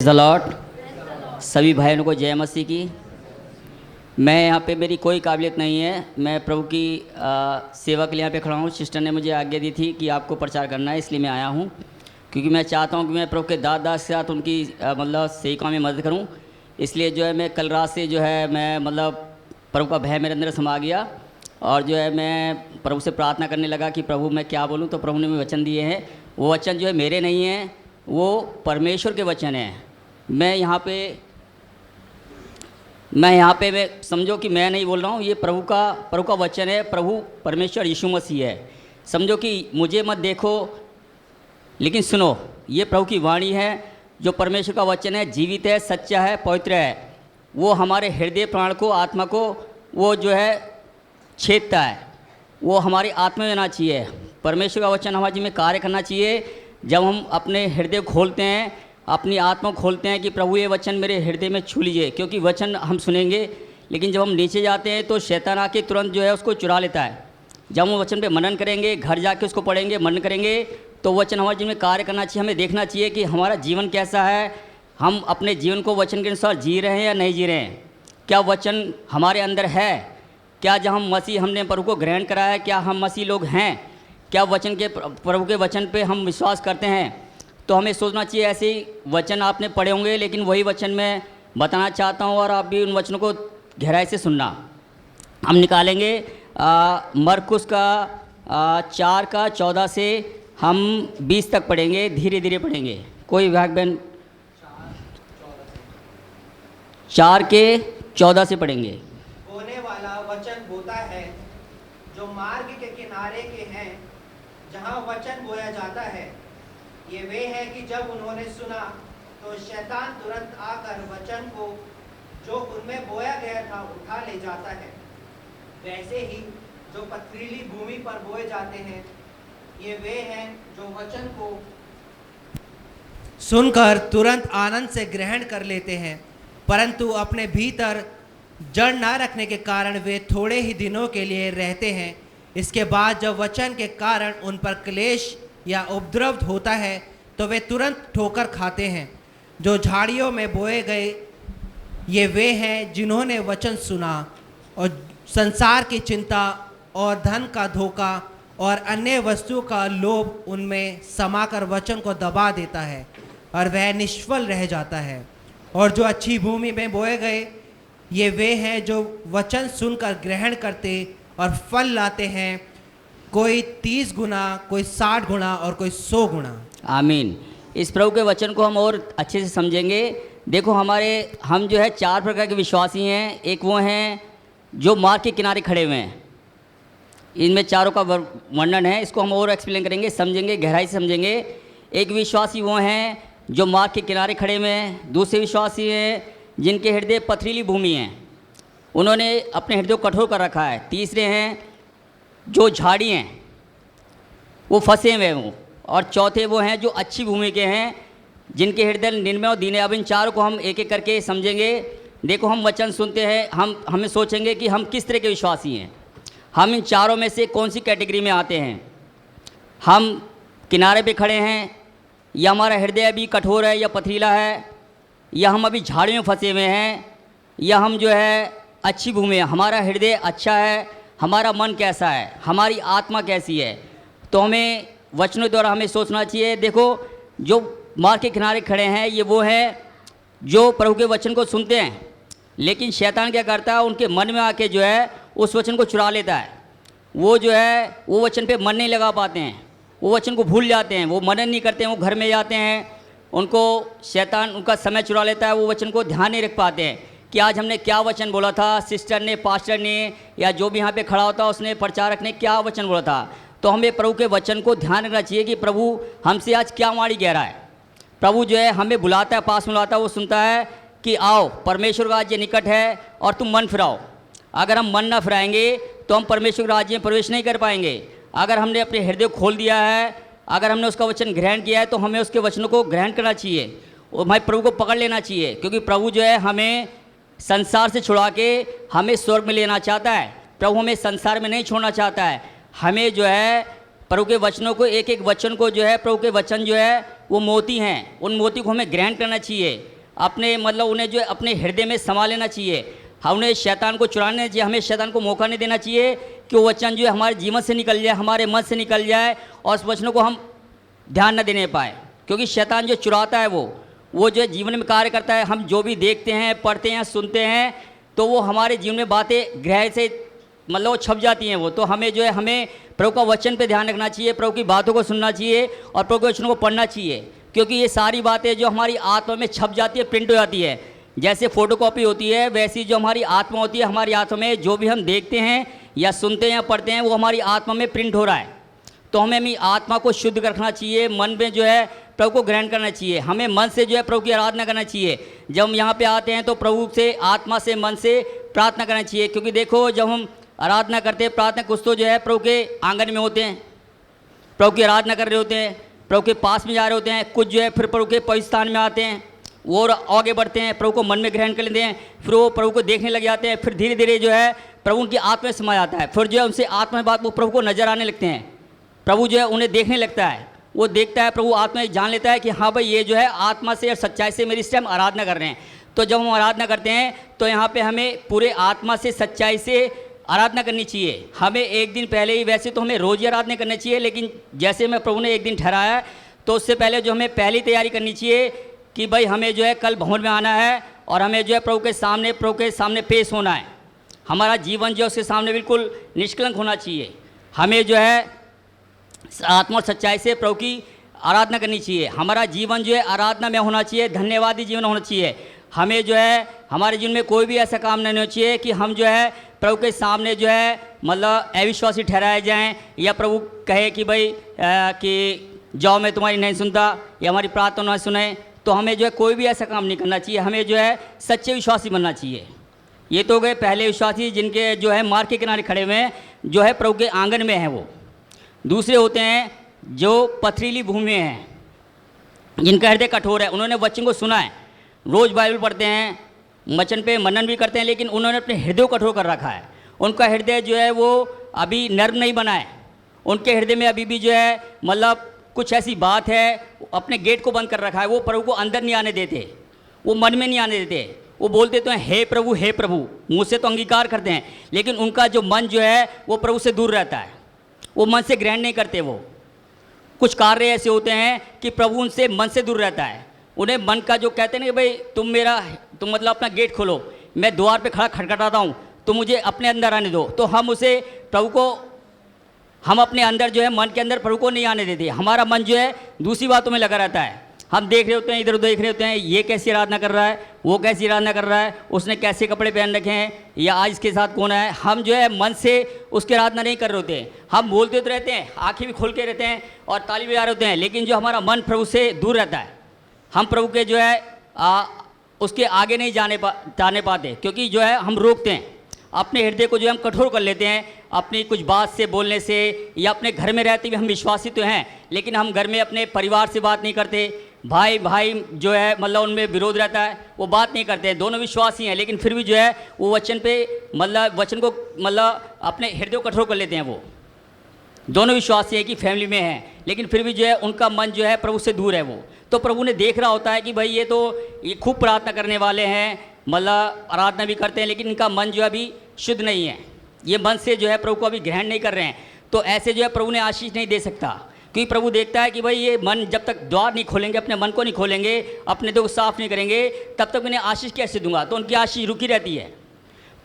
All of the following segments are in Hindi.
The Lord. सभी भाइयों को जय मसीह की। मैं यहाँ पे मेरी कोई काबिलियत नहीं है, मैं प्रभु की सेवा के लिए यहाँ पे खड़ा हूँ। सिस्टर ने मुझे आज्ञा दी थी कि आपको प्रचार करना है, इसलिए मैं आया हूँ, क्योंकि मैं चाहता हूँ कि मैं प्रभु के दास के साथ उनकी मतलब सेविका में मदद करूँ। इसलिए जो है मैं कल रात से जो है मैं मतलब प्रभु का भय मेरे अंदर समा गया और जो है मैं प्रभु से प्रार्थना करने लगा कि प्रभु मैं क्या बोलूँ। तो प्रभु ने मुझे वचन दिए हैं, वो वचन जो है मेरे नहीं हैं, वो परमेश्वर के वचन हैं। मैं यहाँ पे मैं समझो कि मैं नहीं बोल रहा हूँ, ये प्रभु का वचन है। प्रभु परमेश्वर यीशु मसीह है। समझो कि मुझे मत देखो लेकिन सुनो, ये प्रभु की वाणी है। जो परमेश्वर का वचन है जीवित है, सच्चा है, पवित्र है। वो हमारे हृदय प्राण को, आत्मा को वो जो है छेदता है, वो हमारी आत्मा में आना चाहिए। परमेश्वर का वचन हमारे जी में कार्य करना चाहिए। जब हम अपने हृदय खोलते हैं, अपनी आत्मा खोलते हैं कि प्रभु ये वचन मेरे हृदय में छू लीजिए, क्योंकि वचन हम सुनेंगे लेकिन जब हम नीचे जाते हैं तो शैतान आके तुरंत जो है उसको चुरा लेता है। जब हम वचन पे मनन करेंगे, घर जाके उसको पढ़ेंगे, मनन करेंगे, तो वचन हमारे जीवन में कार्य करना चाहिए। हमें देखना चाहिए कि हमारा जीवन कैसा है, हम अपने जीवन को वचन के अनुसार जी रहे हैं या नहीं जी रहे हैं। क्या वचन हमारे अंदर है? क्या जब हम मसीह हमने प्रभु को ग्रहण करा है, क्या हम मसीह लोग हैं? क्या वचन के प्रभु के वचन पे हम विश्वास करते हैं? तो हमें सोचना चाहिए। ऐसे ही वचन आपने पढ़े होंगे लेकिन वही वचन मैं बताना चाहता हूँ और आप भी उन वचनों को गहराई से सुनना। हम निकालेंगे मरकुस का 4:14 से हम 20 तक पढ़ेंगे, धीरे धीरे पढ़ेंगे। कोई भाग बहन 4:14 से पढ़ेंगे। बोने वाला वचन बोता है जो मार्ग के किनारे के हैं, जहाँ वचन बोया जाता है। ये वे हैं कि जब उन्होंने सुना तो शैतान तुरंत आकर वचन को जो उनमें बोया गया था उठा ले जाता है। वैसे ही जो पथरीली भूमि पर बोए जाते हैं, ये वे हैं जो वचन को सुनकर तुरंत आनंद से ग्रहण कर लेते हैं, परंतु अपने भीतर जड़ न रखने के कारण वे थोड़े ही दिनों के लिए रहते हैं। इसके बाद जब वचन के कारण उन पर क्लेश या उपद्रव होता है तो वे तुरंत ठोकर खाते हैं। जो झाड़ियों में बोए गए, ये वे हैं जिन्होंने वचन सुना और संसार की चिंता और धन का धोखा और अन्य वस्तु का लोभ उनमें समाकर वचन को दबा देता है और वह निष्फल रह जाता है। और जो अच्छी भूमि में बोए गए, ये वे हैं जो वचन सुनकर ग्रहण करते और फल लाते हैं, कोई 30 गुना, कोई 60 गुना और कोई 100 गुना। आमीन। इस प्रभु के वचन को हम और अच्छे से समझेंगे। देखो हम जो है 4 प्रकार के विश्वासी हैं। एक वो हैं जो मार्ग के किनारे खड़े हुए हैं। इनमें चारों का वर्णन है, इसको हम और एक्सप्लेन करेंगे, समझेंगे, गहराई से समझेंगे। एक विश्वासी वो हैं जो मार्ग के किनारे खड़े हुए हैं। दूसरे विश्वासी हैं जिनके हृदय पथरीली भूमि हैं, उन्होंने अपने हृदय को कठोर कर रखा है। तीसरे हैं जो झाड़ी हैं, वो फंसे हुए हों। और चौथे वो हैं जो अच्छी भूमि के हैं, जिनके हृदय निर्मल और दीने। अब इन चारों को हम एक एक करके समझेंगे। देखो, हम वचन सुनते हैं, हमें सोचेंगे कि हम किस तरह के विश्वासी हैं। हम इन चारों में से कौन सी कैटेगरी में आते हैं? हम किनारे पे खड़े हैं, या हमारा हृदय अभी कठोर है या पथरीला है, या हम अभी झाड़ियों में फंसे हुए हैं, या हम जो है अच्छी भूमि है, हमारा हृदय अच्छा है, हमारा मन कैसा है, हमारी आत्मा कैसी है। तो हमें वचनों द्वारा हमें सोचना चाहिए। देखो, जो मार्ग के किनारे खड़े हैं, ये वो हैं जो प्रभु के वचन को सुनते हैं, लेकिन शैतान क्या करता है, उनके मन में आके जो है उस वचन को चुरा लेता है। वो जो है वो वचन पे मन नहीं लगा पाते हैं, वो वचन को भूल जाते हैं, वो मनन नहीं करते हैं, वो घर में जाते हैं, उनको शैतान उनका समय चुरा लेता है। वो वचन को ध्यान नहीं रख पाते हैं कि आज हमने क्या वचन बोला था, सिस्टर ने, पास्टर ने, या जो भी यहाँ पे खड़ा होता उसने, प्रचारक ने क्या वचन बोला था। तो हमें प्रभु के वचन को ध्यान रखना चाहिए कि प्रभु हमसे आज क्या वाणी कह रहा है। प्रभु जो है हमें बुलाता है, पास में बुलाता है, वो सुनता है कि आओ, परमेश्वर का राज्य निकट है और तुम मन फिराओ। अगर हम मन ना फिराएंगे तो हम परमेश्वर के राज्य में प्रवेश नहीं कर पाएंगे। अगर हमने अपने हृदय खोल दिया है, अगर हमने उसका वचन ग्रहण किया है, तो हमें उसके वचनों को ग्रहण करना चाहिए और हमारे प्रभु को पकड़ लेना चाहिए, क्योंकि प्रभु जो है हमें संसार से छुड़ा के हमें स्वर्ग में लेना चाहता है। प्रभु हमें संसार में नहीं छोड़ना चाहता है, हमें जो है प्रभु के वचनों को, एक एक वचन को जो है, प्रभु के वचन जो है वो मोती हैं, उन मोती को हमें ग्रहण करना चाहिए, अपने मतलब उन्हें जो है अपने हृदय में समा लेना चाहिए। उन्हें शैतान को चुराना चाहिए, हमें शैतान को मौका नहीं देना चाहिए कि वो वचन जो है हमारे जीवन से निकल जाए, हमारे मन से निकल जाए और उस वचनों को हम ध्यान न देने पाए, क्योंकि शैतान जो चुराता है वो जो है जीवन में कार्य करता है। हम जो भी देखते हैं, पढ़ते हैं, सुनते हैं, तो वो हमारे जीवन में बातें ग्रह से मतलब वो छप जाती हैं वो। तो हमें जो है हमें प्रभु का वचन पे ध्यान रखना चाहिए, प्रभु की बातों को सुनना चाहिए और प्रभु के वचनों को पढ़ना चाहिए, क्योंकि ये सारी बातें जो हमारी आत्मा में छप जाती है, प्रिंट हो जाती है, जैसे फ़ोटोकॉपी होती है वैसी जो हमारी आत्मा होती है, हमारी आत्मा में जो भी हम देखते हैं या सुनते हैं या पढ़ते हैं वो हमारी आत्मा में प्रिंट हो रहा है। तो हमें अपनी आत्मा को शुद्ध रखना चाहिए, मन में जो है प्रभु को ग्रहण करना चाहिए, हमें मन से जो है प्रभु की आराधना करना चाहिए। जब हम यहाँ पे आते हैं तो प्रभु से आत्मा से, मन से प्रार्थना करना चाहिए, क्योंकि देखो जब हम आराधना करते हैं, प्रार्थना कुछ तो जो है प्रभु के आंगन में होते हैं, प्रभु की आराधना कर रहे होते हैं, प्रभु के पास में जा रहे होते हैं, कुछ जो है फिर प्रभु के पवित्र स्थान में आते हैं, वो और आगे बढ़ते हैं, प्रभु को मन में ग्रहण कर लेते हैं, फिर वो प्रभु को देखने लग जाते हैं, फिर धीरे धीरे जो है प्रभु उनकी आत्मा में समा जाता है, फिर जो है उनसे आत्मा में बात वो प्रभु को नजर आने लगते हैं, प्रभु जो है उन्हें देखने लगता है, वो देखता है, प्रभु आत्मा में जान लेता है कि हाँ भाई ये जो है आत्मा से और सच्चाई से मेरी इस टाइम आराधना कर रहे हैं। तो जब हम आराधना करते हैं तो यहाँ पे हमें पूरे आत्मा से, सच्चाई से आराधना करनी चाहिए। हमें एक दिन पहले ही, वैसे तो हमें रोज़ ही आराधना करनी चाहिए, लेकिन जैसे मैं प्रभु ने एक दिन ठहराया है तो उससे पहले जो हमें पहली तैयारी करनी चाहिए कि भाई हमें जो है कल भवन में आना है और हमें जो है प्रभु के सामने पेश होना है। हमारा जीवन जो है उसके सामने बिल्कुल निष्कलंक होना चाहिए। हमें जो है आत्मा और सच्चाई से प्रभु की आराधना करनी चाहिए। हमारा जीवन जो है आराधना में होना चाहिए, धन्यवादी जीवन होना चाहिए। हमें जो है हमारे जीवन में कोई भी ऐसा काम नहीं होना चाहिए कि हम जो है प्रभु के सामने जो है मतलब अविश्वासी ठहराए जाएं, या प्रभु कहे कि भाई कि जाओ मैं तुम्हारी नहीं सुनता, या हमारी प्रार्थना नहीं सुने। तो हमें जो है कोई भी ऐसा काम नहीं करना चाहिए, हमें जो है सच्चे विश्वासी बनना चाहिए। ये तो गए पहले विश्वासी जिनके जो है मार्ग के किनारे खड़े हुए हैं, जो है प्रभु के आंगन में हैं वो। दूसरे होते हैं जो पथरीली भूमि में हैं, जिनका हृदय कठोर है, उन्होंने वचन को सुना है, रोज़ बाइबल पढ़ते हैं, वचन पे मनन भी करते हैं, लेकिन उन्होंने अपने हृदय को कठोर कर रखा है। उनका हृदय जो है वो अभी नर्म नहीं बना है, उनके हृदय में अभी भी जो है मतलब कुछ ऐसी बात है, अपने गेट को बंद कर रखा है, वो प्रभु को अंदर नहीं आने देते, वो मन में नहीं आने देते। वो बोलते तो हैं हे प्रभु, मुँह से तो अंगीकार करते हैं, लेकिन उनका जो मन जो है वो प्रभु से दूर रहता है, वो मन से ग्रहण नहीं करते। वो कुछ कार्य ऐसे होते हैं कि प्रभु उनसे मन से दूर रहता है। उन्हें मन का जो कहते हैं ना कि भाई तुम मतलब अपना गेट खोलो, मैं द्वार पे खड़ा खटखटाता हूँ, तुम मुझे अपने अंदर आने दो। तो हम उसे प्रभु को, हम अपने अंदर जो है मन के अंदर प्रभु को नहीं आने देते। हमारा मन जो है दूसरी बातों में लगा रहता है, हम देख रहे होते हैं, इधर उधर देख रहे होते हैं, ये कैसी आराधना कर रहा है, वो कैसी आराधना कर रहा है, उसने कैसे कपड़े पहन रखे हैं, या आज इसके साथ कौन है। हम जो है मन से उसकी आराधना नहीं कर रहे होते हैं। हम बोलते तो रहते हैं, आँखें भी खोल के रहते हैं और ताली बजा रहे होते हैं, लेकिन जो हमारा मन प्रभु से दूर रहता है, हम प्रभु के जो है उसके आगे नहीं जाने पाते, क्योंकि जो है हम रोकते हैं अपने हृदय को, जो है हम कठोर कर लेते हैं अपनी कुछ बात से, बोलने से, या अपने घर में रहते हुए हम विश्वासी तो हैं, लेकिन हम घर में अपने परिवार से बात नहीं करते। भाई जो है मतलब उनमें विरोध रहता है, वो बात नहीं करते हैं, दोनों विश्वासी हैं, लेकिन फिर भी जो है वो वचन को मतलब अपने हृदय को कठोर कर लेते हैं। वो दोनों विश्वासी हैं कि फैमिली में हैं, लेकिन फिर भी जो है उनका मन जो है प्रभु से दूर है। वो तो प्रभु ने देख रहा होता है कि भाई ये खूब प्रार्थना करने वाले हैं, मतलब आराधना भी करते हैं, लेकिन इनका मन जो है अभी शुद्ध नहीं है, ये मन से जो है प्रभु को अभी ग्रहण नहीं कर रहे हैं। तो ऐसे जो है प्रभु ने आशीष नहीं दे सकता, क्योंकि प्रभु देखता है कि भाई ये मन जब तक द्वार नहीं खोलेंगे, अपने मन को नहीं खोलेंगे, अपने दिल को साफ नहीं करेंगे, तब तक उन्हें आशीष कैसे दूंगा। तो उनकी आशीष रुकी रहती है।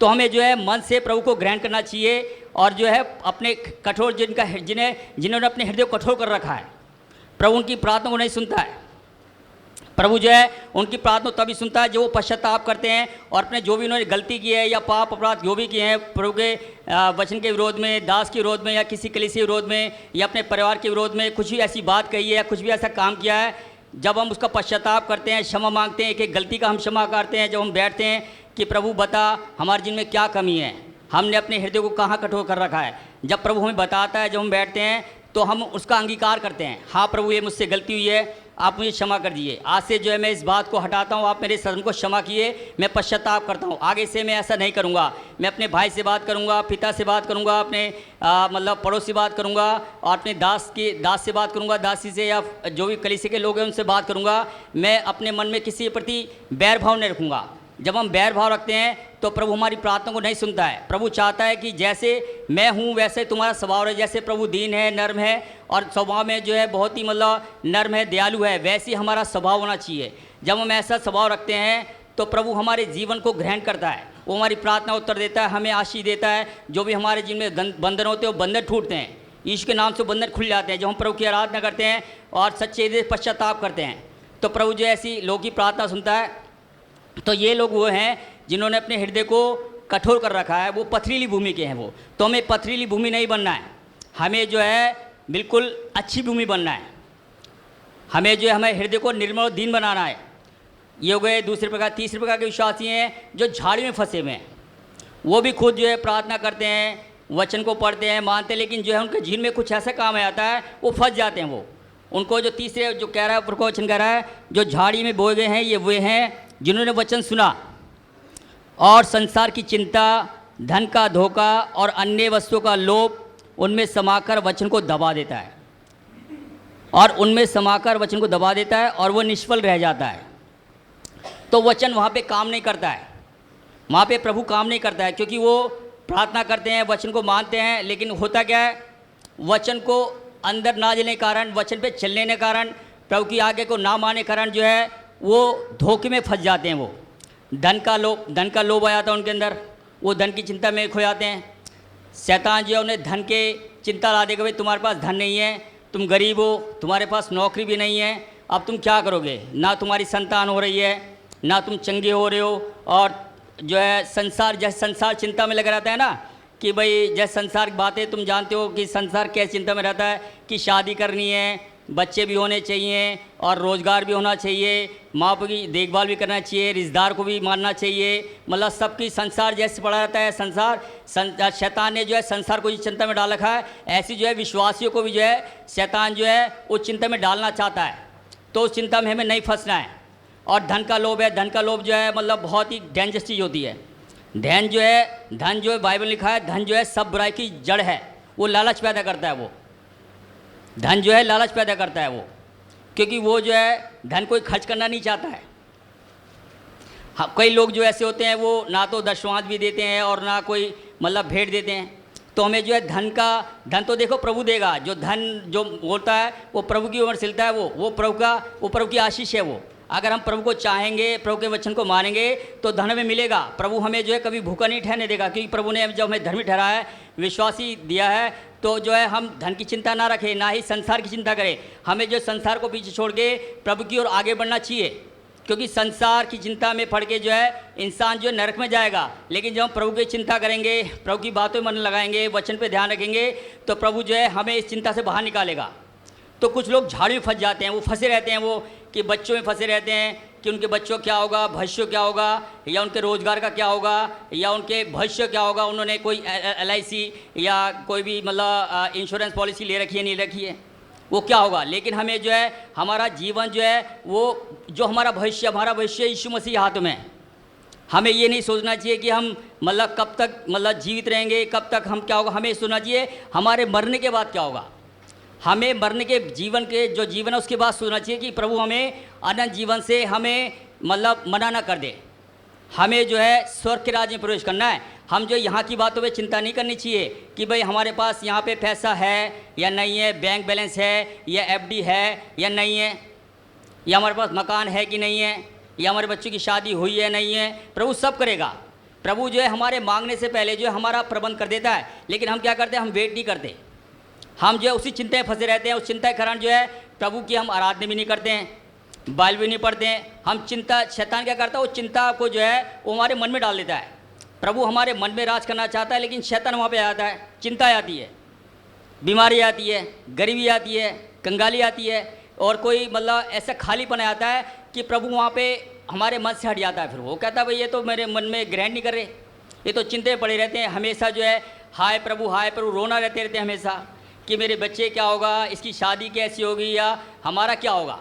तो हमें जो है मन से प्रभु को ग्रहण करना चाहिए, और जो है अपने कठोर जिन्होंने अपने हृदय को कठोर कर रखा है, प्रभु उनकी प्रार्थना को नहीं सुनता है। प्रभु जो है उनकी प्रार्थना तभी सुनता है जो वो पश्चाताप करते हैं और अपने जो भी उन्होंने गलती की है या पाप अपराध जो भी किए हैं प्रभु के वचन के विरोध में, दास के विरोध में, या किसी कलीसिया के विरोध में, या अपने परिवार के विरोध में कुछ भी ऐसी बात कही है या कुछ भी ऐसा काम किया है, जब हम उसका पश्चाताप करते हैं, क्षमा मांगते हैं, एक एक गलती का हम क्षमा करते हैं, जब हम बैठते हैं कि प्रभु बता हमारे जिनमें क्या कमी है, हमने अपने हृदय को कहाँ कठोर कर रखा है, जब प्रभु हमें बताता है, जब हम बैठते हैं तो हम उसका अंगीकार करते हैं। हाँ प्रभु ये मुझसे गलती हुई है, आप मुझे क्षमा कर दीजिए। आज से जो है मैं इस बात को हटाता हूँ, आप मेरे शर्म को क्षमा किए, मैं पश्चाताप करता हूँ, आगे से मैं ऐसा नहीं करूँगा। मैं अपने भाई से बात करूँगा, पिता से बात करूँगा, अपने मतलब पड़ोस से बात करूँगा, और अपने दास से बात करूँगा, दासी से, या जो भी कलीसिया के लोग हैं उनसे बात करूँगा। मैं अपने मन में किसी के प्रति बैर भाव नहीं रखूँगा। जब हम बैर भाव रखते हैं तो प्रभु हमारी प्रार्थना को नहीं सुनता है। प्रभु चाहता है कि जैसे मैं हूँ वैसे तुम्हारा स्वभाव है। जैसे प्रभु दीन है, नर्म है, और स्वभाव में जो है बहुत ही मतलब नर्म है, दयालु है, वैसे ही हमारा स्वभाव होना चाहिए। जब हम ऐसा स्वभाव रखते हैं तो प्रभु हमारे जीवन को ग्रहण करता है, वो हमारी प्रार्थना उत्तर देता है, हमें आशीष देता है। जो भी हमारे जीवन में बंधन होते हैं वो बंधन टूटते हैं, ईश्वर के नाम से बंधन खुल जाते हैं। जब हम प्रभु की आराधना करते हैं और सच्चे हृदय से पश्चाताप करते हैं तो प्रभु जो ऐसी लोगों की प्रार्थना सुनता है। तो ये लोग वो हैं जिन्होंने अपने हृदय को कठोर कर रखा है, वो पथरीली भूमि के हैं। वो तो हमें पथरीली भूमि नहीं बनना है, हमें जो है बिल्कुल अच्छी भूमि बनना है। हमें जो है हमें हृदय को निर्मल और दीन बनाना है। ये हो गए दूसरे प्रकार। तीसरे प्रकार के विश्वासी हैं जो झाड़ी में फंसे हुए हैं। वो भी खुद जो है प्रार्थना करते हैं, वचन को पढ़ते हैं, मानते हैं, लेकिन जो है उनके जीवन में कुछ ऐसा काम आ जाता है, वो फंस जाते हैं। वो उनको जो तीसरे जो कह रहा है, प्रवचन कह रहा है, जो झाड़ी में बोए गए हैं, ये वे हैं जिन्होंने वचन सुना और संसार की चिंता, धन का धोखा और अन्य वस्तुओं का लोभ उनमें समाकर वचन को दबा देता है, और उनमें समाकर वचन को दबा देता है और वो निष्फल रह जाता है। तो वचन वहाँ पे काम नहीं करता है, वहाँ पे प्रभु काम नहीं करता है, क्योंकि वो प्रार्थना करते हैं, वचन को मानते हैं, लेकिन होता क्या है, वचन को अंदर ना जलने के कारण, वचन पे चलने के कारण, प्रभु की आज्ञा को ना मानने के कारण जो है वो धोखे में फंस जाते हैं। वो धन का लोभ आ जाता है उनके अंदर, वो धन की चिंता में खो जाते हैं। शैतान जो है उन्हें धन के चिंता ला देगा, भाई तुम्हारे पास धन नहीं है, तुम गरीब हो, तुम्हारे पास नौकरी भी नहीं है, अब तुम क्या करोगे, ना तुम्हारी संतान हो रही है, ना तुम चंगे हो रहे हो, और जो है संसार, जैसे संसार चिंता में लगा रहता है ना, कि भाई जैसे संसार की बातें तुम जानते हो कि संसार कैसे चिंता में रहता है कि शादी करनी है, बच्चे भी होने चाहिए, और रोज़गार भी होना चाहिए, माँ बाप की देखभाल भी करना चाहिए, रिश्तेदार को भी मानना चाहिए, मतलब सबकी संसार जैसे पड़ा रहता है। शैतान ने जो है संसार को चिंता में डाल रखा है, ऐसी जो है विश्वासियों को भी जो है शैतान जो है वो चिंता में डालना चाहता है। तो उस चिंता में हमें नहीं फंसना है। और धन का लोभ है, धन का लोभ जो है मतलब बहुत ही डेंजरस चीज़ होती है। धन जो है बाइबल लिखा है, धन जो है सब बुराई की जड़ है, वो लालच पैदा करता है। वो धन जो है लालच पैदा करता है वो, क्योंकि वो जो है धन कोई खर्च करना नहीं चाहता है। हाँ, कई लोग जो ऐसे होते हैं वो ना तो दशवांश भी देते हैं और ना कोई मतलब भेंट देते हैं। तो हमें जो है धन तो देखो प्रभु देगा, जो धन जो होता है वो प्रभु की ओर सिलता है, वो प्रभु की आशीष है। वो अगर हम प्रभु को चाहेंगे, प्रभु के वचन को मानेंगे तो धन हमें मिलेगा। प्रभु हमें जो है कभी भूखा नहीं ठहरने देगा, क्योंकि प्रभु ने जब हमें धर्मी ठहराया है, विश्वासी दिया है, तो जो है हम धन की चिंता ना रखें, ना ही संसार की चिंता करें। हमें जो संसार को पीछे छोड़ के प्रभु की ओर आगे बढ़ना चाहिए, क्योंकि संसार की चिंता में पड़ के जो है इंसान जो है नरक में जाएगा। लेकिन जब हम प्रभु की चिंता करेंगे, प्रभु की बातों में मन लगाएंगे, वचन पे ध्यान रखेंगे, तो प्रभु जो है हमें इस चिंता से बाहर निकालेगा। तो कुछ लोग झाड़ी में फंस जाते हैं, वो फंसे रहते हैं, वो कि बच्चों में फंसे रहते हैं कि उनके बच्चों क्या होगा, भविष्य क्या होगा, या उनके रोज़गार का क्या होगा, या उनके भविष्य क्या होगा, उन्होंने कोई LIC या कोई भी मतलब इंश्योरेंस पॉलिसी ले रखी है नहीं रखी है, वो क्या होगा। लेकिन हमें जो है हमारा जीवन जो है वो जो हमारा भविष्य यीशु मसीह हाथ में है। हमें ये नहीं सोचना चाहिए कि हम मतलब कब तक मतलब जीवित रहेंगे, कब तक हम क्या होगा। हमें सोचना चाहिए हमारे मरने के बाद क्या होगा। हमें मरने के जीवन के जो जीवन है उसके बाद सोचना चाहिए कि प्रभु हमें अनंत जीवन से हमें मतलब मना ना कर दे। हमें जो है स्वर्ग के राज्य में प्रवेश करना है। हम जो यहाँ की बातों पे चिंता नहीं करनी चाहिए कि भाई हमारे पास यहाँ पे पैसा है या नहीं है, बैंक बैलेंस है या FD है या नहीं है, या हमारे पास मकान है कि नहीं है, या हमारे बच्चों की शादी हुई है नहीं है। प्रभु सब करेगा। प्रभु जो है हमारे मांगने से पहले जो है हमारा प्रबंध कर देता है। लेकिन हम क्या करते हैं, हम वेट नहीं करते, हम जो है उसी चिंता में फंसे रहते हैं। उस चिंता के कारण जो है प्रभु की हम आराधना भी नहीं करते हैं, बाइबल भी नहीं पढ़ते हैं। हम चिंता, शैतान क्या करता है, वो चिंता को जो है वो हमारे मन में डाल देता है। प्रभु हमारे मन में राज करना चाहता है, लेकिन शैतान वहाँ पे आ जाता है। चिंता आती है, बीमारी आती है, गरीबी आती है, कंगाली आती है, और कोई मतलब ऐसा खालीपन आता है कि प्रभु वहाँ पे हमारे मन से हट जाता है। फिर वो कहता है भाई ये तो मेरे मन में ग्रहण नहीं कर रहे, ये तो चिंता में पड़े रहते हैं हमेशा। जो है हाय प्रभु रोना रहते रहते हैं हमेशा कि मेरे बच्चे क्या होगा, इसकी शादी कैसी होगी, या हमारा क्या होगा।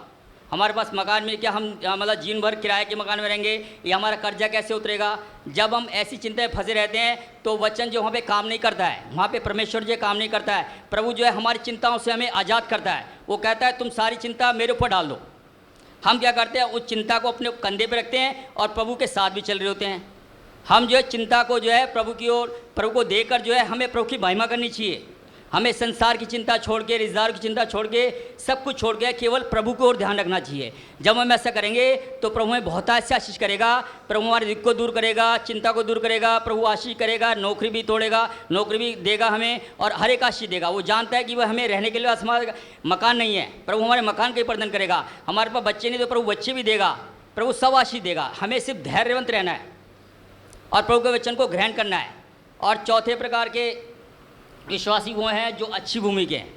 हमारे पास मकान में क्या हम मतलब जीवन भर किराए के मकान में रहेंगे, या हमारा कर्जा कैसे उतरेगा। जब हम ऐसी चिंता में फंसे रहते हैं तो वचन जो वहाँ पे काम नहीं करता है, वहाँ पे परमेश्वर जो काम नहीं करता है। प्रभु जो है हमारी चिंताओं से हमें आज़ाद करता है। वो कहता है तुम सारी चिंता मेरे ऊपर डाल दो। हम क्या करते हैं, उस चिंता को अपने कंधे पे रखते हैं और प्रभु के साथ भी चल रहे होते हैं। हम जो है चिंता को जो है प्रभु की ओर, प्रभु को देकर जो है हमें प्रभु की महिमा करनी चाहिए। हमें संसार की चिंता छोड़ के, रिश्तेदारों की चिंता छोड़ के, सब कुछ छोड़ के केवल प्रभु को ओर ध्यान रखना चाहिए। जब हम ऐसा करेंगे तो प्रभु हमें बहुत ऐसे आशीष करेगा। प्रभु हमारे दुख को दूर करेगा, चिंता को दूर करेगा। प्रभु आशीष करेगा, नौकरी भी तोड़ेगा, नौकरी भी देगा हमें, और हर एक आशीष देगा। वो जानता है कि वह हमें रहने के लिए हमारा मकान नहीं है, प्रभु हमारे मकान का प्रदान करेगा। हमारे पास बच्चे नहीं तो प्रभु बच्चे भी देगा। प्रभु सब आशीष देगा। हमें सिर्फ धैर्यवंत रहना है और प्रभु के वचन को ग्रहण करना है। और चौथे प्रकार के विश्वासी वो हैं जो अच्छी भूमि के हैं,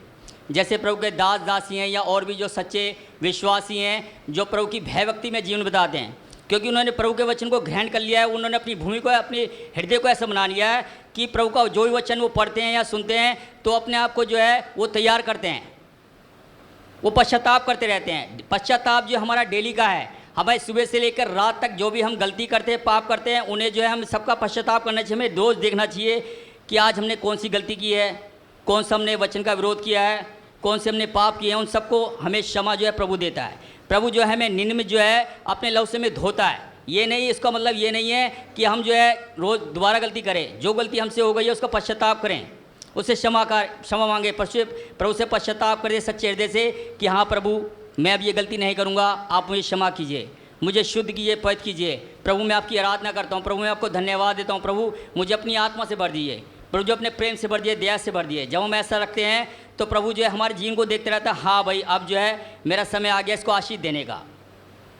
जैसे प्रभु के दास दासी हैं, या और भी जो सच्चे विश्वासी हैं जो प्रभु की भयभक्ति में जीवन बिताते हैं, क्योंकि उन्होंने प्रभु के वचन को ग्रहण कर लिया है। उन्होंने अपनी भूमि को, अपने हृदय को ऐसा बना लिया है कि प्रभु का जो भी वचन वो पढ़ते हैं या सुनते हैं तो अपने आप को जो है वो तैयार करते हैं। वो पश्चाताप करते रहते हैं। पश्चाताप जो हमारा डेली का है, हमें सुबह से लेकर रात तक जो भी हम गलती करते हैं, पाप करते हैं, उन्हें जो है हम सबका पश्चाताप करना चाहिए। हमें रोज़ देखना चाहिए कि आज हमने कौन सी गलती की है, कौन सा हमने वचन का विरोध किया है, कौन से हमने पाप किए हैं। उन सबको हमें क्षमा जो है प्रभु देता है। प्रभु जो है हमें निन्द में जो है अपने लहू से में धोता है। ये नहीं, इसका मतलब ये नहीं है कि हम जो है रोज़ दोबारा गलती करें। जो गलती हमसे हो गई है उसका पश्चाताप करें, उससे क्षमा मांगे, प्रभु से पश्चाताप करें सच्चे हृदय से कि हाँ प्रभु मैं अब ये गलती नहीं करूँगा, आप मुझे क्षमा कीजिए, मुझे शुद्ध कीजिए, पवित्र कीजिए। प्रभु मैं आपकी आराधना करता हूँ, प्रभु मैं आपको धन्यवाद देता हूँ। प्रभु मुझे अपनी आत्मा से भर दीजिए, प्रभु जो अपने प्रेम से भर दिए, दया से भर दिए। जब हम ऐसा रखते हैं तो प्रभु जो है हमारे जीवन को देखते रहता है, हाँ भाई अब जो है मेरा समय आ गया इसको आशीष देने का।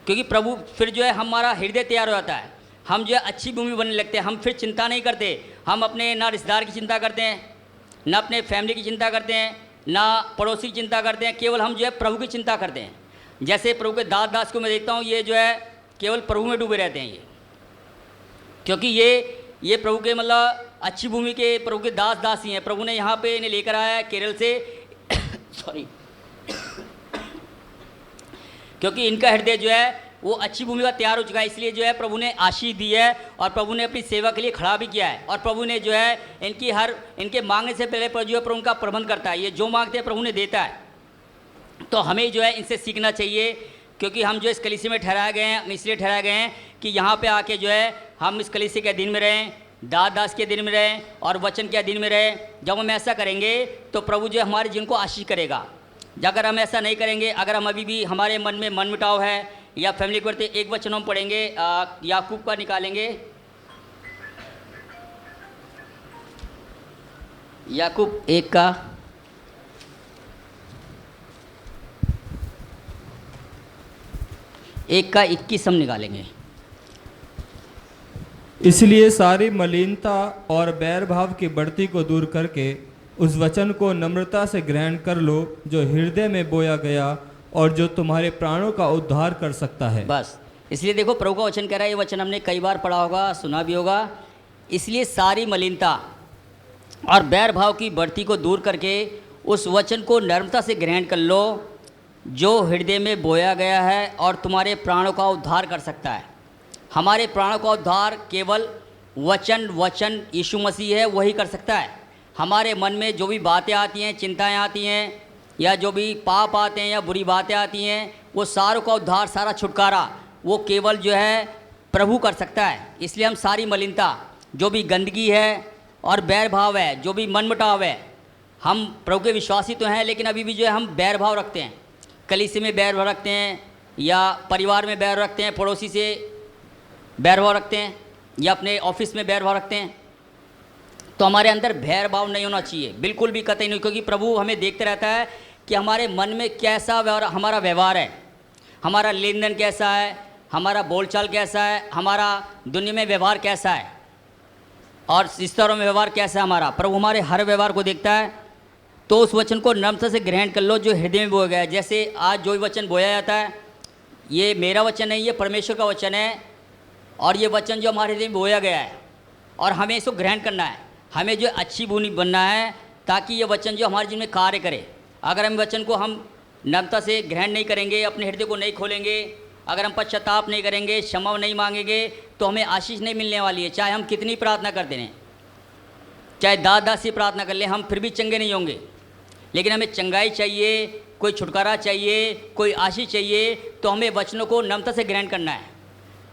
क्योंकि प्रभु फिर जो है हमारा हृदय तैयार हो जाता है, हम जो है अच्छी भूमि बनने लगते हैं। हम फिर चिंता नहीं करते, हम अपने ना रिश्तेदार की चिंता करते हैं, ना अपने फैमिली की चिंता करते हैं, ना पड़ोसी की चिंता करते हैं। केवल हम जो है प्रभु की चिंता करते हैं। जैसे प्रभु के दास दास को मैं देखता हूँ, ये जो है केवल प्रभु में डूबे रहते हैं ये, क्योंकि ये प्रभु के मतलब अच्छी भूमि के प्रभु के दास दासी हैं। प्रभु ने यहाँ पे इन्हें लेकर आया है केरल से सॉरी क्योंकि इनका हृदय जो है वो अच्छी भूमि का तैयार हो चुका है। इसलिए जो है प्रभु ने आशीष दी है और प्रभु ने अपनी सेवा के लिए खड़ा भी किया है। और प्रभु ने जो है इनके मांगने से पहले प्रभु जो है प्रभु उनका प्रबंध करता है। ये जो मांगते हैं प्रभु ने देता है। तो हमें जो है इनसे सीखना चाहिए, क्योंकि हम जो इस कलीसिया में ठहराए गए हैं, हम इसलिए ठहराए गए हैं कि यहाँ पे आके जो है हम इस कलीसिया के अधीन में रहें, दास के दिन में रहें और वचन के अधीन में रहें। जब हम ऐसा करेंगे तो प्रभु जो हमारे जीवन को आशीष करेगा। अगर हम ऐसा नहीं करेंगे, अगर हम अभी भी हमारे मन में मन मिटाव है या फैमिली के प्रति, एक वचन हम पढ़ेंगे, याकूब का निकालेंगे, याकूब 1 का 21 हम निकालेंगे। इसलिए सारी मलिनता और बैर भाव की बढ़ती को दूर करके उस वचन को नम्रता से ग्रहण कर लो जो हृदय में बोया गया और जो तुम्हारे प्राणों का उद्धार कर सकता है। बस इसलिए देखो प्रभु का वचन कह रहा है, ये वचन हमने कई बार पढ़ा होगा, सुना भी होगा। इसलिए सारी मलिनता और बैर भाव की बढ़ती को दूर करके उस वचन को नम्रता से ग्रहण कर लो जो हृदय में बोया गया है और तुम्हारे प्राणों का उद्धार कर सकता है। हमारे प्राणों का उद्धार केवल वचन यीशु मसीह है, वही कर सकता है। हमारे मन में जो भी बातें आती हैं, चिंताएं आती हैं, या जो भी पाप आते हैं या बुरी बातें आती हैं, वो सारों का उद्धार, सारा छुटकारा वो केवल जो है प्रभु कर सकता है। इसलिए हम सारी मलिनता, जो भी गंदगी है और बैर भाव है, जो भी मनमुटाव है, हम प्रभु के विश्वासी तो हैं लेकिन अभी भी जो है हम बैर भाव रखते हैं, कलीसिया में बैर भाव रखते हैं, या परिवार में बैर रखते हैं, पड़ोसी से बैर भाव रखते हैं, या अपने ऑफिस में बैर भाव रखते हैं। तो हमारे अंदर बैर भाव नहीं होना चाहिए, बिल्कुल भी कतई नहीं, क्योंकि प्रभु हमें देखते रहता है कि हमारे मन में कैसा हमारा व्यवहार है, हमारा लेन देन कैसा है, हमारा बोलचाल कैसा है, हमारा दुनिया में व्यवहार कैसा है और रिश्तेदारों में व्यवहार कैसा है हमारा। प्रभु हमारे हर व्यवहार को देखता है। तो उस वचन को नम्रता से ग्रहण कर लो जो हृदय में बोया गया है। जैसे आज जो वचन बोया जाता है, ये मेरा वचन नहीं, ये परमेश्वर का वचन है, और ये वचन जो हमारे हृदय में बोया गया है और हमें इसको ग्रहण करना है। हमें जो अच्छी भूमि बनना है ताकि ये वचन जो हमारे जीवन में कार्य करे। अगर हम वचन को हम नम्रता से ग्रहण नहीं करेंगे, अपने हृदय को नहीं खोलेंगे, अगर हम पश्चाताप नहीं करेंगे, क्षमा नहीं मांगेंगे, तो हमें आशीष नहीं मिलने वाली है। चाहे हम कितनी प्रार्थना कर दें, चाहे दास से प्रार्थना कर लें, हम फिर भी चंगे नहीं होंगे। लेकिन हमें चंगाई चाहिए, कोई छुटकारा चाहिए, कोई आशीष चाहिए, तो हमें वचनों को नम्रता से ग्रहण करना है।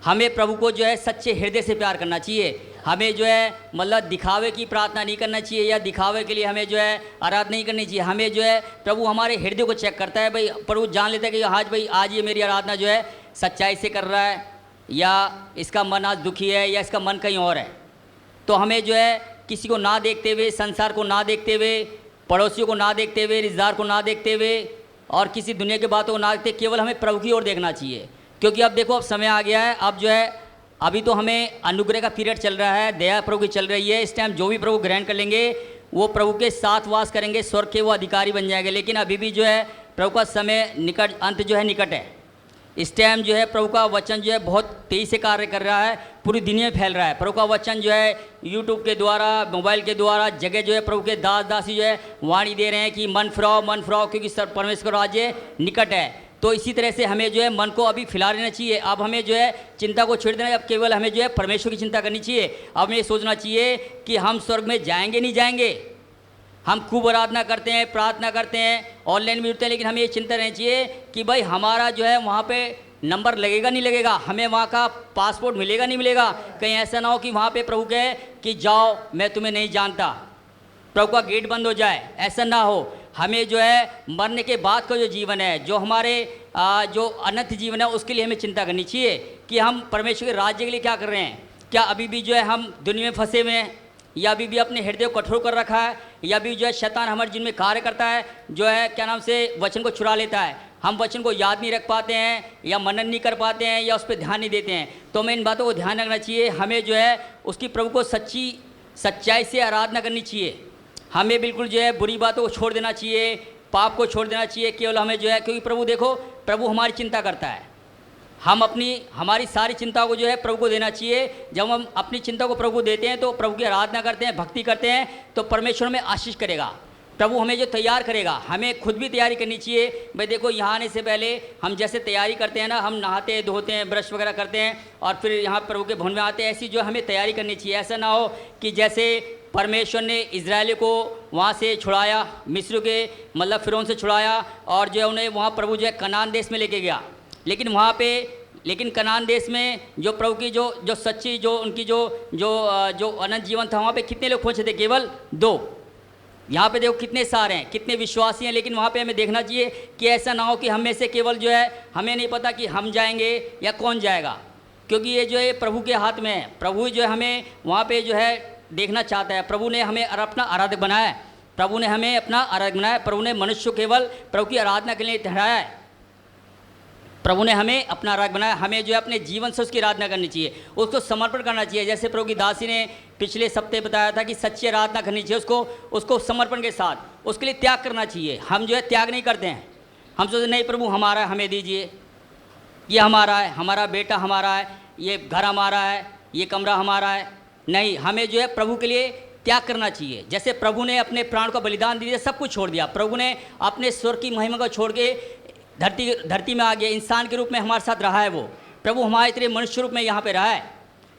हमें प्रभु को जो है सच्चे हृदय से प्यार करना चाहिए। हमें जो है मतलब दिखावे की प्रार्थना नहीं करना चाहिए, या दिखावे के लिए हमें जो है आराधना नहीं करनी चाहिए। हमें जो है प्रभु हमारे हृदय को चेक करता है। भाई प्रभु जान लेता है कि आज ये मेरी आराधना जो है सच्चाई से कर रहा है, या इसका मन आज दुखी है, या इसका मन कहीं और है। तो हमें जो है किसी को ना देखते हुए, संसार को ना देखते हुए, पड़ोसियों को ना देखते हुए, रिश्तेदार को ना देखते हुए, और किसी दुनिया की बातों को ना देखते, केवल हमें प्रभु की ओर देखना चाहिए। क्योंकि अब देखो, अब समय आ गया है, अब जो है अभी तो हमें अनुग्रह का पीरियड चल रहा है, दया प्रभु की चल रही है। इस टाइम जो भी प्रभु ग्रहण कर लेंगे वो प्रभु के साथ वास करेंगे, स्वर्ग के वो अधिकारी बन जाएंगे। लेकिन अभी भी जो है प्रभु का समय निकट, अंत जो है निकट है। इस टाइम जो है प्रभु का वचन जो है बहुत तेज़ी से कार्य कर रहा है, पूरी दुनिया में फैल रहा है। प्रभु का वचन जो है यूट्यूब के द्वारा, मोबाइल के द्वारा जगह जो है प्रभु के दासी जो है वाणी दे रहे हैं कि मन फिराओ क्योंकि परमेश्वर का राज्य निकट है। तो इसी तरह से हमें जो है मन को अभी फिला लेना चाहिए। अब हमें जो है चिंता को छोड़ देना है, अब केवल हमें जो है परमेश्वर की चिंता करनी चाहिए। अब हमें सोचना चाहिए कि हम स्वर्ग में जाएंगे नहीं जाएंगे। हम खूब आराधना करते हैं, प्रार्थना करते हैं, ऑनलाइन भी जुड़ते हैं, लेकिन हमें ये चिंता रहनी चाहिए कि भाई हमारा जो है वहाँ पे नंबर लगेगा नहीं लगेगा, हमें वहाँ का पासपोर्ट मिलेगा नहीं मिलेगा। कहीं ऐसा ना हो कि वहाँ पे प्रभु कहे कि जाओ मैं तुम्हें नहीं जानता, प्रभु का गेट बंद हो जाए, ऐसा ना हो। हमें जो है मरने के बाद का जो जीवन है, जो हमारे जो अनंत जीवन है, उसके लिए हमें चिंता करनी चाहिए कि हम परमेश्वर के राज्य के लिए क्या कर रहे हैं। क्या अभी भी जो है हम दुनिया में फंसे हुए हैं, या अभी भी अपने हृदय को कठोर कर रखा है, या भी जो है शैतान हमारे जिनमें कार्य करता है, जो है क्या नाम से वचन को चुरा लेता है। हम वचन को याद नहीं रख पाते हैं, या मनन नहीं कर पाते हैं, या उस पर ध्यान नहीं देते हैं। तो हमें इन बातों को ध्यान रखना चाहिए। हमें जो है उसकी प्रभु को सच्चाई से आराधना करनी चाहिए। हमें बिल्कुल जो है बुरी बातों को छोड़ देना चाहिए, पाप को छोड़ देना चाहिए। केवल हमें जो है, क्योंकि प्रभु देखो, प्रभु हमारी चिंता करता है। हम हमारी सारी चिंताओं को जो है प्रभु को देना चाहिए। जब हम अपनी चिंता को प्रभु को देते हैं, तो प्रभु की आराधना करते हैं, भक्ति करते हैं, तो परमेश्वर हमें आशीष करेगा। प्रभु हमें जो तैयार करेगा, हमें खुद भी तैयारी करनी चाहिए। भाई देखो, यहाँ आने से पहले हम जैसे तैयारी करते हैं ना, हम नहाते हैं, धोते हैं, ब्रश वगैरह करते हैं, और फिर यहाँ प्रभु के भवन में आते हैं। ऐसी जो हमें तैयारी करनी चाहिए। ऐसा ना हो कि जैसे परमेश्वर ने इजराइलियों को वहाँ से छुड़ाया, मिस्र के मतलब फिरौन से छुड़ाया, और जो है उन्हें वहाँ प्रभु जो है कनान देश में लेके गया। लेकिन कनान देश में जो प्रभु की जो सच्ची जो उनकी जो अनंत जीवन था, वहाँ पे कितने लोग पहुँचे थे? केवल 2। यहाँ पे देखो कितने सारे हैं, कितने विश्वासी हैं। लेकिन वहाँ पे हमें देखना चाहिए कि ऐसा ना हो कि हम में से केवल जो है हमें नहीं पता कि हम जाएंगे या कौन जाएगा, क्योंकि ये जो है प्रभु के हाथ में है। प्रभु जो है हमें वहाँ पे जो है देखना चाहता है। प्रभु ने हमें अपना आराधक बनाया है, प्रभु ने हमें अपना आराधक बनाया। प्रभु ने मनुष्य को केवल प्रभु की आराधना के लिए ठहराया है। प्रभु ने हमें अपना आराधक बनाया। हमें जो है अपने जीवन से उसकी आराधना करनी चाहिए, उसको समर्पण करना चाहिए। जैसे प्रभु की दासी ने पिछले सप्ताह बताया था कि सच्ची आराधना करनी चाहिए, उसको समर्पण के साथ, उसके लिए त्याग करना चाहिए। हम जो है त्याग नहीं करते हैं। हम सोचते नहीं प्रभु हमारा है, हमें दीजिए, ये हमारा है, हमारा बेटा हमारा है, ये घर हमारा है, ये कमरा हमारा है। नहीं, हमें जो है प्रभु के लिए त्याग करना चाहिए। जैसे प्रभु ने अपने प्राण का बलिदान दे दिया, सब कुछ छोड़ दिया। प्रभु ने अपने स्वर्ग की महिमा को छोड़ के धरती में आ गया, इंसान के रूप में हमारे साथ रहा है। वो प्रभु हमारे तरह मनुष्य रूप में यहाँ पे रहा है।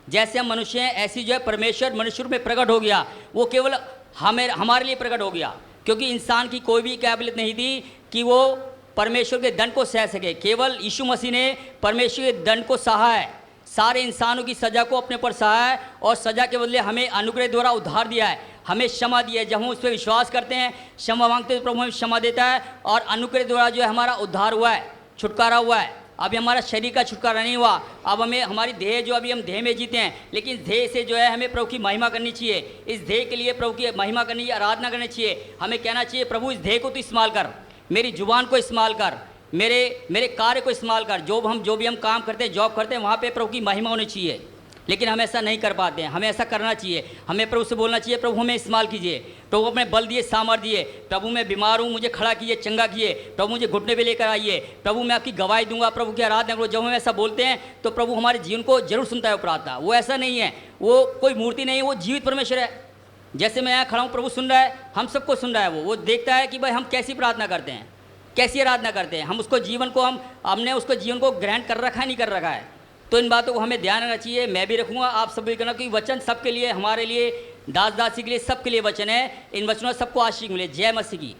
जैसे हम मनुष्य हैं, ऐसी जो है परमेश्वर मनुष्य रूप में प्रकट हो गया। वो केवल हमारे लिए प्रकट हो गया, क्योंकि इंसान की कोई भी काबिलियत नहीं थी कि वो परमेश्वर के दंड को सह सके। केवल यीशु मसीह ने परमेश्वर के दंड को सहा है, सारे इंसानों की सज़ा को अपने पर सहा है, और सज़ा के बदले हमें अनुग्रह द्वारा उद्धार दिया है, हमें क्षमा दिया है। जब हम उस पर विश्वास करते हैं, क्षमा मांगते हैं, तो प्रभु हमें क्षमा देता है, और अनुग्रह द्वारा जो है हमारा उद्धार हुआ है, छुटकारा हुआ है। अभी हमारा शरीर का छुटकारा नहीं हुआ, अब हमें हमारी देह जो अभी हम देह में जीते हैं, लेकिन देह से जो है हमें प्रभु की महिमा करनी चाहिए। इस देह के लिए प्रभु की महिमा करनी चाहिए, आराधना करनी चाहिए। हमें कहना चाहिए प्रभु इस देह को तो इस्तेमाल कर, मेरी जुबान को इस्तेमाल कर, मेरे कार्य को इस्तेमाल कर। जो भी हम काम करते हैं, जॉब करते हैं, वहाँ पे प्रभु की महिमा होनी चाहिए। लेकिन हम ऐसा नहीं कर पाते हैं। हमें ऐसा करना चाहिए। हमें प्रभु से बोलना चाहिए प्रभु हमें इस्तेमाल कीजिए, प्रभु अपने बल दिए, सामर्थ दिए। प्रभु मैं बीमार हूँ, मुझे खड़ा कीजिए, चंगा कीजिए। प्रभु मुझे घुटने पे लेकर आइए। प्रभु मैं आपकी गवाही दूंगा, प्रभु की आराधना करो। जब हम ऐसा बोलते हैं तो प्रभु हमारे जीवन को जरूर सुनता है। प्रार्थना वो ऐसा नहीं है, वो कोई मूर्ति नहीं है, वो जीवित परमेश्वर है। जैसे मैं यहाँ खड़ा हूँ, प्रभु सुन रहा है, हम सबको सुन रहा है। वो देखता है कि भाई हम कैसी प्रार्थना करते हैं। कैसी आराधना करते हैं, हम उसको जीवन को हमने उसको जीवन को ग्रहण कर रखा है नहीं कर रखा है। तो इन बातों को हमें ध्यान रखना चाहिए। मैं भी रखूँगा, आप सब भी करना, क्योंकि वचन सबके लिए, हमारे लिए, दास दासी के लिए, सबके लिए वचन है। इन वचनों से सबको आशीष मिले। जय मसीह की।